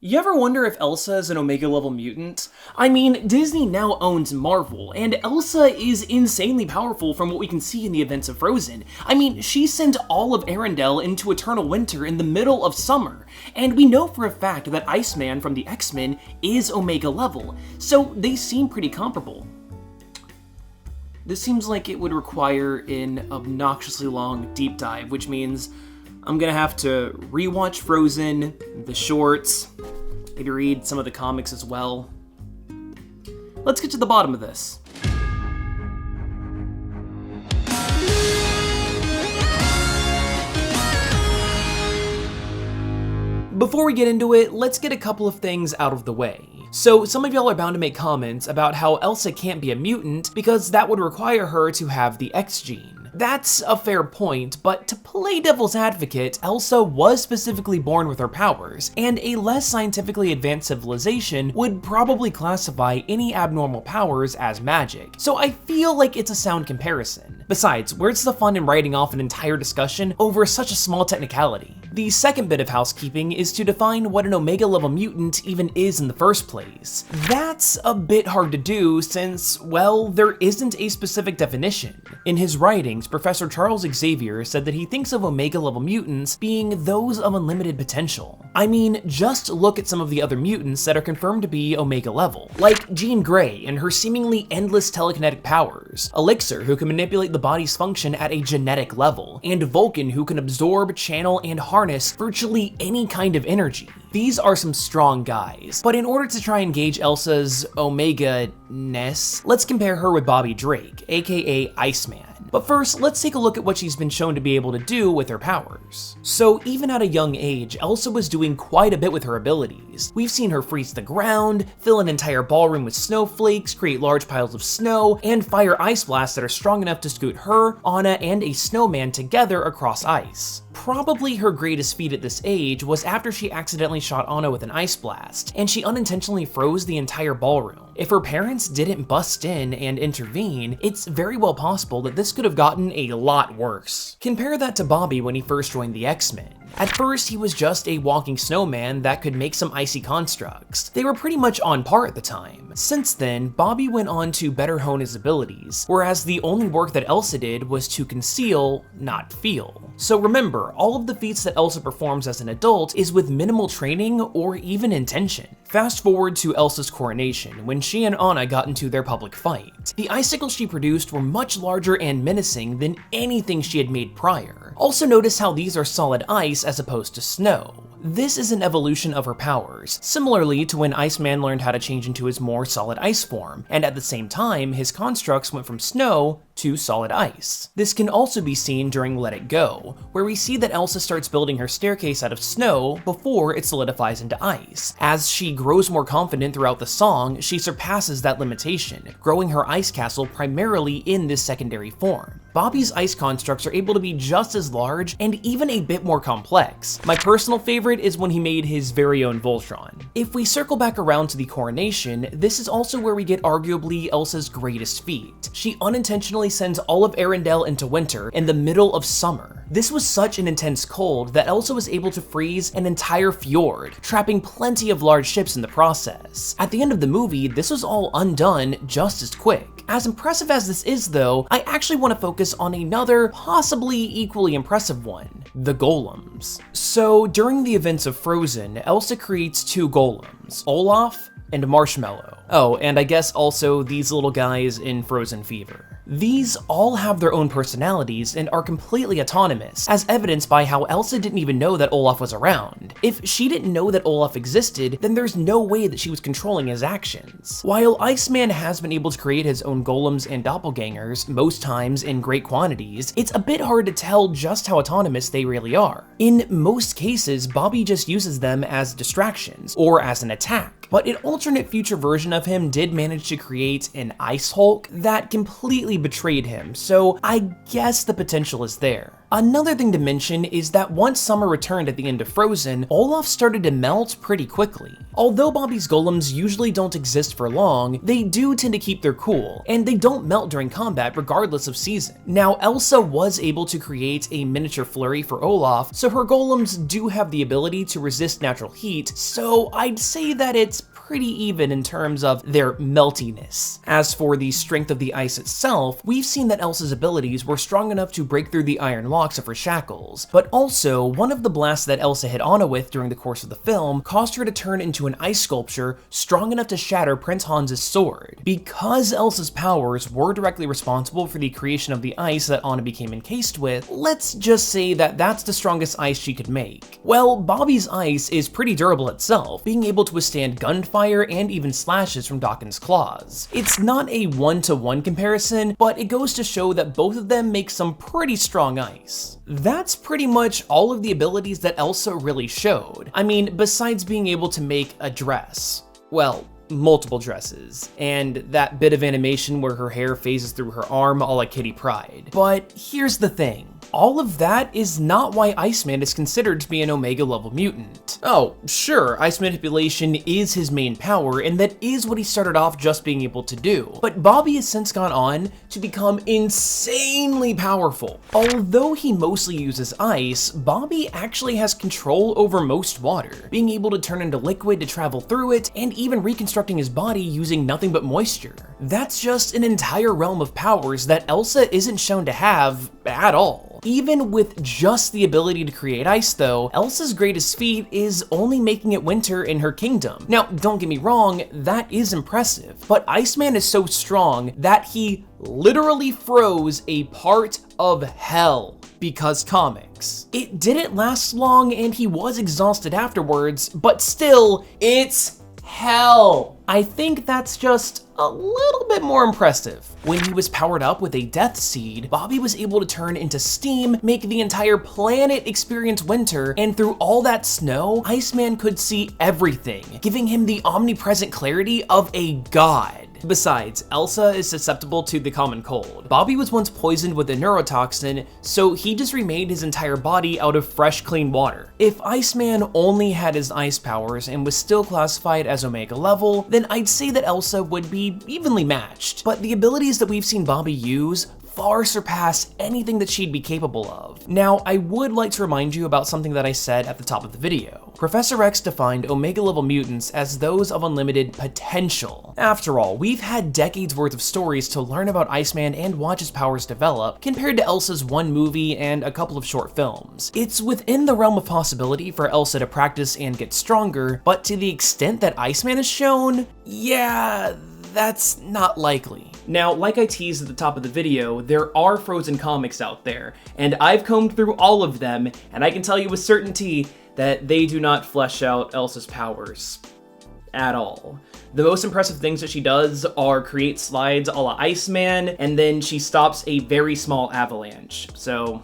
You ever wonder if Elsa is an Omega-level mutant? I mean, Disney now owns Marvel, and Elsa is insanely powerful from what we can see in the events of Frozen. I mean, she sent all of Arendelle into eternal winter in the middle of summer, and we know for a fact that Iceman from the X-Men is Omega-level, so they seem pretty comparable. This seems like it would require an obnoxiously long deep dive, which means I'm gonna have to rewatch Frozen, the shorts, maybe read some of the comics as well. Let's get to the bottom of this. Before we get into it, let's get a couple of things out of the way. So some of y'all are bound to make comments about how Elsa can't be a mutant because that would require her to have the X gene. That's a fair point, but to play devil's advocate, Elsa was specifically born with her powers, and a less scientifically advanced civilization would probably classify any abnormal powers as magic, so I feel like it's a sound comparison. Besides, where's the fun in writing off an entire discussion over such a small technicality? The second bit of housekeeping is to define what an Omega-level mutant even is in the first place. That's a bit hard to do since, well, there isn't a specific definition. In his writings, Professor Charles Xavier said that he thinks of Omega-level mutants being those of unlimited potential. I mean, just look at some of the other mutants that are confirmed to be Omega-level, like Jean Grey and her seemingly endless telekinetic powers, Elixir, who can manipulate the body's function at a genetic level, and Vulcan, who can absorb, channel, and harness virtually any kind of energy. These are some strong guys, but in order to try and gauge Elsa's Omega-ness, let's compare her with Bobby Drake, aka Iceman. But first, let's take a look at what she's been shown to be able to do with her powers. So even at a young age, Elsa was doing quite a bit with her abilities. We've seen her freeze the ground, fill an entire ballroom with snowflakes, create large piles of snow, and fire ice blasts that are strong enough to scoot her, Anna, and a snowman together across ice. Probably her greatest feat at this age was after she accidentally shot Anna with an ice blast, and she unintentionally froze the entire ballroom. If her parents didn't bust in and intervene, it's very well possible that this could have gotten a lot worse. Compare that to Bobby when he first joined the X-Men. At first, he was just a walking snowman that could make some icy constructs. They were pretty much on par at the time. Since then, Bobby went on to better hone his abilities, whereas the only work that Elsa did was to conceal, not feel. So remember, all of the feats that Elsa performs as an adult is with minimal training or even intention. Fast forward to Elsa's coronation, when she and Anna got into their public fight. The icicles she produced were much larger and menacing than anything she had made prior. Also notice how these are solid ice as opposed to snow. This is an evolution of her powers, similarly to when Iceman learned how to change into his more solid ice form, and at the same time, his constructs went from snow to solid ice. This can also be seen during Let It Go, where we see that Elsa starts building her staircase out of snow before it solidifies into ice. As she grows more confident throughout the song, she surpasses that limitation, growing her ice castle primarily in this secondary form. Bobby's ice constructs are able to be just as large and even a bit more complex. My personal favorite is when he made his very own Voltron. If we circle back around to the coronation, this is also where we get arguably Elsa's greatest feat. She unintentionally sends all of Arendelle into winter in the middle of summer. This was such an intense cold that Elsa was able to freeze an entire fjord, trapping plenty of large ships in the process. At the end of the movie, this was all undone just as quick. As impressive as this is though, I actually want to focus on another, possibly equally impressive one, the golems. So during the events of Frozen, Elsa creates two golems, Olaf and Marshmallow. Oh, and I guess also these little guys in Frozen Fever. These all have their own personalities and are completely autonomous, as evidenced by how Elsa didn't even know that Olaf was around. If she didn't know that Olaf existed, then there's no way that she was controlling his actions. While Iceman has been able to create his own golems and doppelgangers, most times in great quantities, it's a bit hard to tell just how autonomous they really are. In most cases, Bobby just uses them as distractions, or as an attack. But an alternate future version of him did manage to create an Ice Hulk that completely betrayed him, so I guess the potential is there. Another thing to mention is that once summer returned at the end of Frozen, Olaf started to melt pretty quickly. Although Bobby's golems usually don't exist for long, they do tend to keep their cool, and they don't melt during combat regardless of season. Now, Elsa was able to create a miniature flurry for Olaf, so her golems do have the ability to resist natural heat, so I'd say that it's pretty even in terms of their meltiness. As for the strength of the ice itself, we've seen that Elsa's abilities were strong enough to break through the iron locks of her shackles, but also one of the blasts that Elsa hit Anna with during the course of the film caused her to turn into an ice sculpture strong enough to shatter Prince Hans's sword. Because Elsa's powers were directly responsible for the creation of the ice that Anna became encased with, let's just say that that's the strongest ice she could make. Well, Bobby's ice is pretty durable itself, being able to withstand gunfire and even slashes from Dawkins' claws. It's not a one-to-one comparison, but it goes to show that both of them make some pretty strong ice. That's pretty much all of the abilities that Elsa really showed. I mean, besides being able to make a dress. Well, multiple dresses, and that bit of animation where her hair phases through her arm a la Kitty Pryde. But here's the thing. All of that is not why Iceman is considered to be an Omega level mutant. Oh, sure, ice manipulation is his main power, and that is what he started off just being able to do. But Bobby has since gone on to become insanely powerful. Although he mostly uses ice, Bobby actually has control over most water, being able to turn into liquid to travel through it, and even reconstructing his body using nothing but moisture. That's just an entire realm of powers that Elsa isn't shown to have at all. Even with just the ability to create ice though, Elsa's greatest feat is only making it winter in her kingdom. Now, don't get me wrong, that is impressive, but Iceman is so strong that he literally froze a part of hell. Because comics. It didn't last long and he was exhausted afterwards, but still, it's hell. I think that's just a little bit more impressive. When he was powered up with a death seed, Bobby was able to turn into steam, make the entire planet experience winter, and through all that snow, Iceman could see everything, giving him the omnipresent clarity of a god. Besides, Elsa is susceptible to the common cold. Bobby was once poisoned with a neurotoxin, so he just remade his entire body out of fresh, clean water. If Iceman only had his ice powers and was still classified as Omega level, then I'd say that Elsa would be evenly matched. But the abilities that we've seen Bobby use far surpass anything that she'd be capable of. Now, I would like to remind you about something that I said at the top of the video. Professor X defined Omega level mutants as those of unlimited potential. After all, we've had decades worth of stories to learn about Iceman and watch his powers develop, compared to Elsa's one movie and a couple of short films. It's within the realm of possibility for Elsa to practice and get stronger, but to the extent that Iceman is shown, yeah, that's not likely. Now, like I teased at the top of the video, there are Frozen comics out there, and I've combed through all of them, and I can tell you with certainty that they do not flesh out Elsa's powers at all. The most impressive things that she does are create slides a la Iceman, and then she stops a very small avalanche. So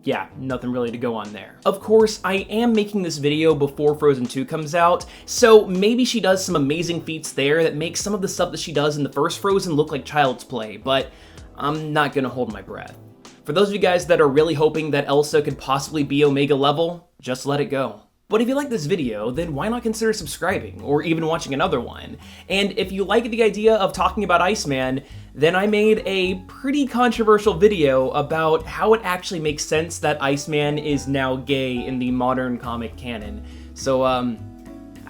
yeah, nothing really to go on there. Of course, I am making this video before Frozen 2 comes out, so maybe she does some amazing feats there that make some of the stuff that she does in the first Frozen look like child's play, but I'm not gonna hold my breath. For those of you guys that are really hoping that Elsa could possibly be Omega level, just let it go. But if you like this video, then why not consider subscribing, or even watching another one? And if you like the idea of talking about Iceman, then I made a pretty controversial video about how it actually makes sense that Iceman is now gay in the modern comic canon. So,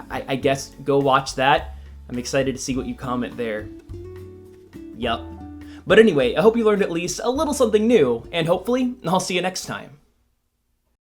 I guess go watch that. I'm excited to see what you comment there. Yup. But anyway, I hope you learned at least a little something new, and hopefully, I'll see you next time.